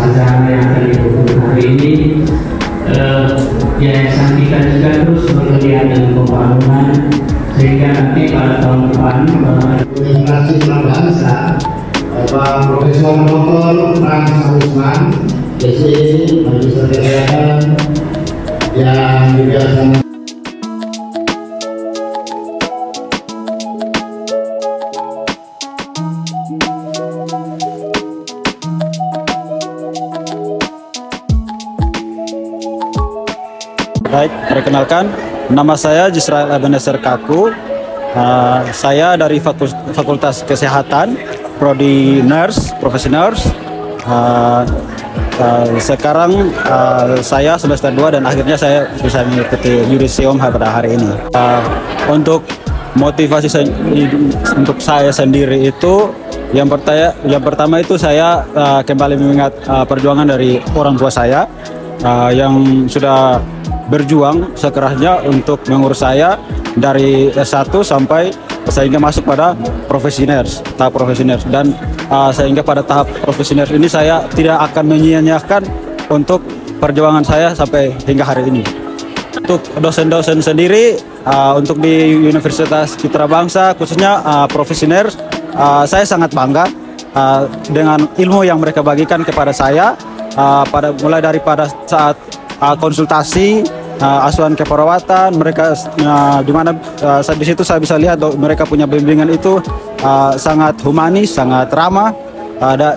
acara yang akan dilakukan hari ini. Yayasan kita juga terus berkelihat dengan pembangunan sehingga nanti pada tahun depan Universitas Islam Bangsa Bapak Profesor Dr. Frans Usman, DC Magister Kesehatan yang juga sangat Baik, perkenalkan, nama saya Yusrael Ebenezer Kaku. Saya dari Fakultas Kesehatan, Prodi Nurse, Profesi Nurse. Sekarang saya semester 2 dan akhirnya saya bisa mengikuti yudisium pada hari ini. Untuk motivasi untuk saya sendiri itu, yang pertama itu saya kembali mengingat perjuangan dari orang tua saya yang sudah berjuang sekerasnya untuk mengurus saya dari S1 sampai sehingga masuk pada profesi nurse, tahap profesi nurse. Dan sehingga pada tahap profesi nurse ini saya tidak akan menyia-nyiakan untuk perjuangan saya sampai hingga hari ini. Untuk dosen-dosen sendiri, untuk di Universitas Citra Bangsa khususnya profesi nurse, saya sangat bangga dengan ilmu yang mereka bagikan kepada saya, mulai daripada saat konsultasi, asuhan keperawatan mereka, di mana di situ saya bisa lihat mereka punya bimbingan itu sangat humanis, sangat ramah,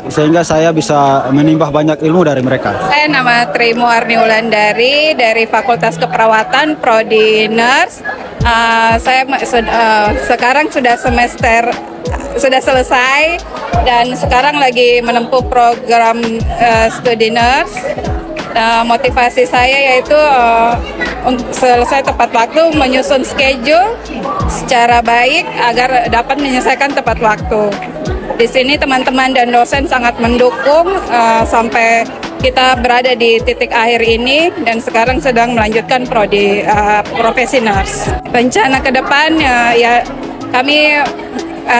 sehingga saya bisa menimba banyak ilmu dari mereka. Saya nama Trimo Arni Wulandari dari Fakultas Keperawatan Prodi Nurse. Saya sekarang sudah selesai dan sekarang lagi menempuh program studi nurse. Motivasi saya yaitu selesai tepat waktu, menyusun schedule secara baik agar dapat menyelesaikan tepat waktu. Di sini teman-teman dan dosen sangat mendukung sampai kita berada di titik akhir ini dan sekarang sedang melanjutkan prodi profesi nurse. Rencana ke depan ya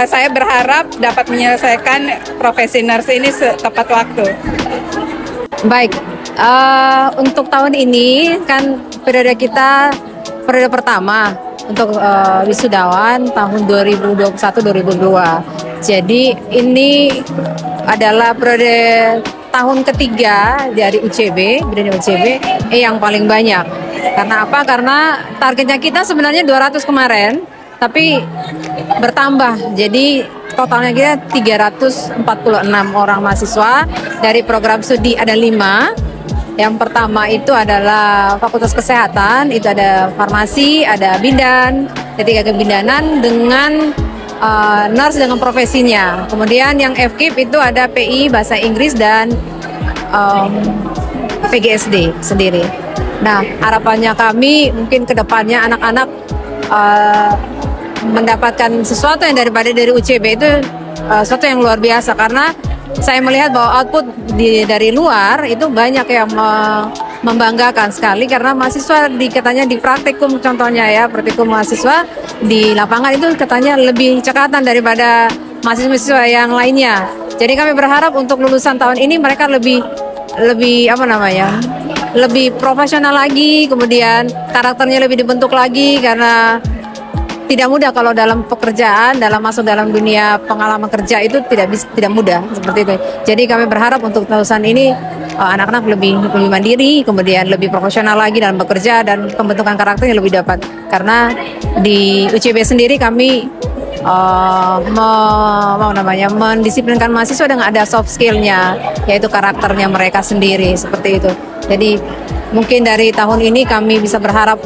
saya berharap dapat menyelesaikan profesi nurse ini tepat waktu. Baik. Untuk tahun ini kan periode pertama untuk wisudawan tahun 2021-2022. Jadi ini adalah periode tahun ketiga dari UCB yang paling banyak. Karena apa? Karena targetnya kita sebenarnya 200 kemarin, tapi bertambah. Jadi totalnya kita 346 orang mahasiswa. Dari program studi ada 5. Yang pertama itu adalah Fakultas Kesehatan, itu ada farmasi, ada bidan, ketiga kebindanan dengan nurse dengan profesinya. Kemudian yang FKIP itu ada PI, Bahasa Inggris, dan PGSD sendiri. Nah, harapannya kami mungkin ke depannya anak-anak mendapatkan sesuatu yang dari UCB itu sesuatu yang luar biasa, karena saya melihat bahwa output dari luar itu banyak yang membanggakan sekali, karena mahasiswa katanya di praktikum, contohnya ya praktikum mahasiswa di lapangan itu katanya lebih cekatan daripada mahasiswa yang lainnya. Jadi kami berharap untuk lulusan tahun ini mereka lebih lebih profesional lagi, kemudian karakternya lebih dibentuk lagi, karena tidak mudah kalau dalam pekerjaan, masuk dalam dunia pengalaman kerja itu tidak mudah seperti itu. Jadi kami berharap untuk lulusan ini anak-anak lebih mandiri, kemudian lebih profesional lagi dalam bekerja, dan pembentukan karakternya lebih dapat. Karena di UCB sendiri kami mendisiplinkan mahasiswa dengan ada soft skill-nya, yaitu karakternya mereka sendiri seperti itu. Jadi mungkin dari tahun ini kami bisa berharap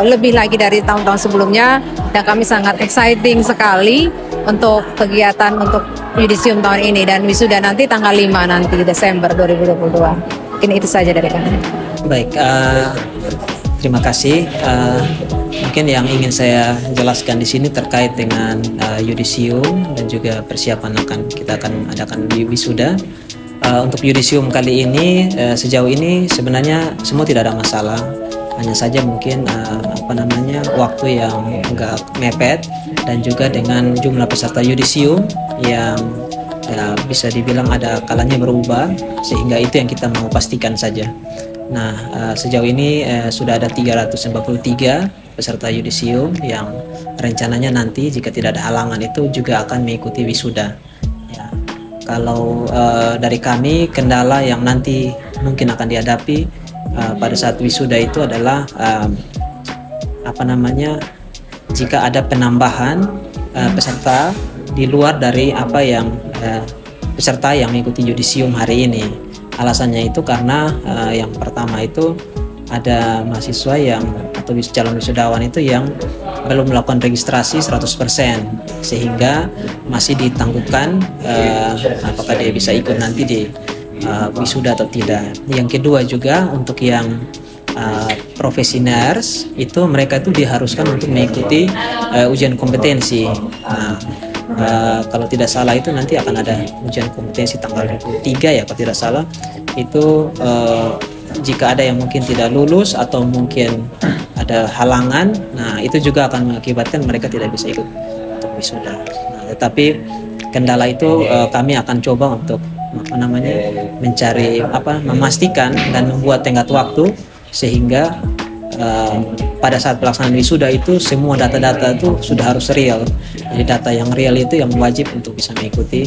lebih lagi dari tahun-tahun sebelumnya, dan kami sangat exciting sekali untuk kegiatan untuk yudisium tahun ini, dan wisuda nanti tanggal 5 nanti Desember 2022. Mungkin itu saja dari kami. Baik, terima kasih. Mungkin yang ingin saya jelaskan di sini terkait dengan yudisium dan juga persiapan kita akan adakan di wisuda. Untuk yudisium kali ini sejauh ini sebenarnya semua tidak ada masalah. Hanya saja mungkin waktu yang agak mepet, dan juga dengan jumlah peserta yudisium yang ya bisa dibilang ada kalanya berubah, sehingga itu yang kita mau pastikan saja. Nah, sejauh ini sudah ada 393 peserta yudisium yang rencananya nanti jika tidak ada halangan itu juga akan mengikuti wisuda. Ya, kalau dari kami, kendala yang nanti mungkin akan dihadapi pada saat wisuda itu adalah jika ada penambahan peserta di luar dari apa yang peserta yang mengikuti yudisium hari ini. Alasannya itu karena yang pertama itu ada mahasiswa yang atau calon wisudawan itu yang belum melakukan registrasi 100%, sehingga masih ditangguhkan apakah dia bisa ikut nanti di wisuda atau tidak. Yang kedua juga untuk yang profesi nurse itu mereka itu diharuskan untuk mengikuti ujian kompetensi. Kalau tidak salah itu nanti akan ada ujian kompetensi tanggal 23 ya kalau tidak salah. Itu jika ada yang mungkin tidak lulus atau mungkin ada halangan, nah itu juga akan mengakibatkan mereka tidak bisa ikut untuk wisuda. Nah, tetapi kendala itu kami akan coba untuk memastikan dan membuat tenggat waktu sehingga pada saat pelaksanaan wisuda itu semua data-data itu sudah harus real. Jadi data yang real itu yang wajib untuk bisa mengikuti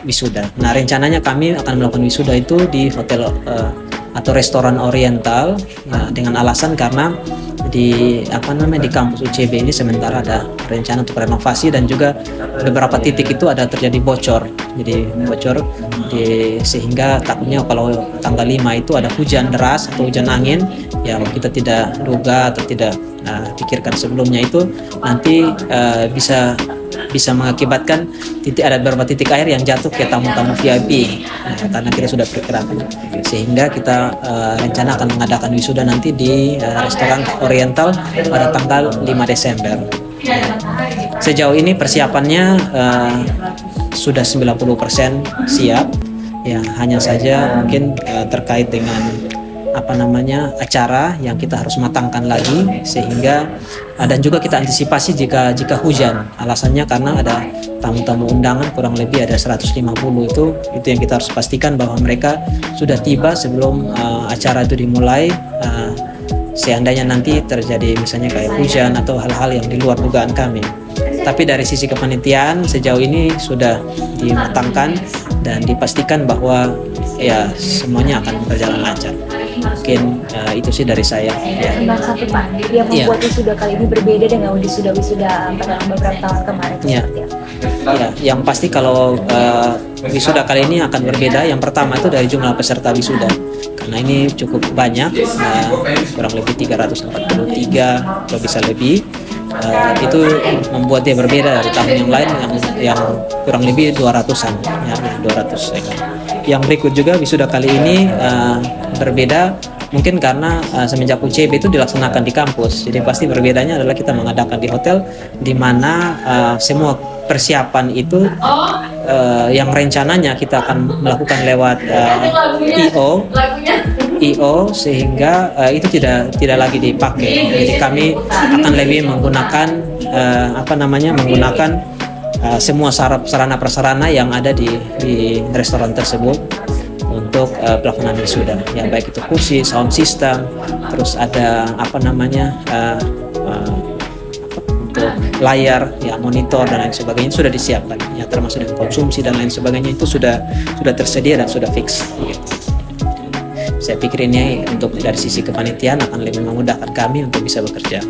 wisuda. Nah, rencananya kami akan melakukan wisuda itu di hotel atau restoran Oriental dengan alasan karena di kampus UCB ini sementara ada rencana untuk renovasi dan juga beberapa titik itu ada terjadi bocor. Jadi bocor sehingga takutnya kalau tanggal 5 itu ada hujan deras atau hujan angin yang kita tidak duga atau tidak pikirkan sebelumnya, itu nanti bisa mengakibatkan ada beberapa titik air yang jatuh ke tamu-tamu VIP. Karena kita sudah perkirakan, sehingga kita rencana akan mengadakan wisuda nanti di restoran Oriental pada tanggal 5 Desember. Sejauh ini persiapannya sudah 90% siap. Ya, hanya saja mungkin terkait dengan acara yang kita harus matangkan lagi, sehingga dan juga kita antisipasi jika hujan. Alasannya karena ada tamu-tamu undangan kurang lebih ada 150 itu yang kita harus pastikan bahwa mereka sudah tiba sebelum acara itu dimulai. Seandainya nanti terjadi misalnya kayak hujan atau hal-hal yang di luar dugaan kami. Tapi dari sisi kepanitiaan sejauh ini sudah dimatangkan dan dipastikan bahwa ya semuanya akan berjalan lancar. Mungkin itu sih dari saya. Ya. Satu Pak, yang membuat wisuda kali ini berbeda dengan wisuda pada beberapa tahun kemarin. Ya, yang pasti kalau wisuda kali ini akan berbeda. Yang pertama itu dari jumlah peserta wisuda, karena ini cukup banyak, kurang lebih 343 atau bisa lebih. Itu membuat dia berbeda dari tahun yang lain yang kurang lebih 200-an, ya, 200. Yang berikut juga wisuda kali ini berbeda mungkin karena semenjak UCB itu dilaksanakan di kampus, jadi pasti berbedanya adalah kita mengadakan di hotel, di mana semua persiapan itu yang rencananya kita akan melakukan lewat IO, sehingga itu tidak lagi dipakai. Jadi kami akan lebih menggunakan semua sarana prasarana yang ada di restoran tersebut untuk pelaksanaan wisuda. Ya, baik itu kursi, sound system, terus ada untuk layar, ya, monitor dan lain sebagainya sudah disiapkan. Ya, termasuk dengan konsumsi dan lain sebagainya itu sudah tersedia dan sudah fix. Gitu. Saya pikir ini untuk dari sisi kepanitiaan akan lebih memudahkan kami untuk bisa bekerja.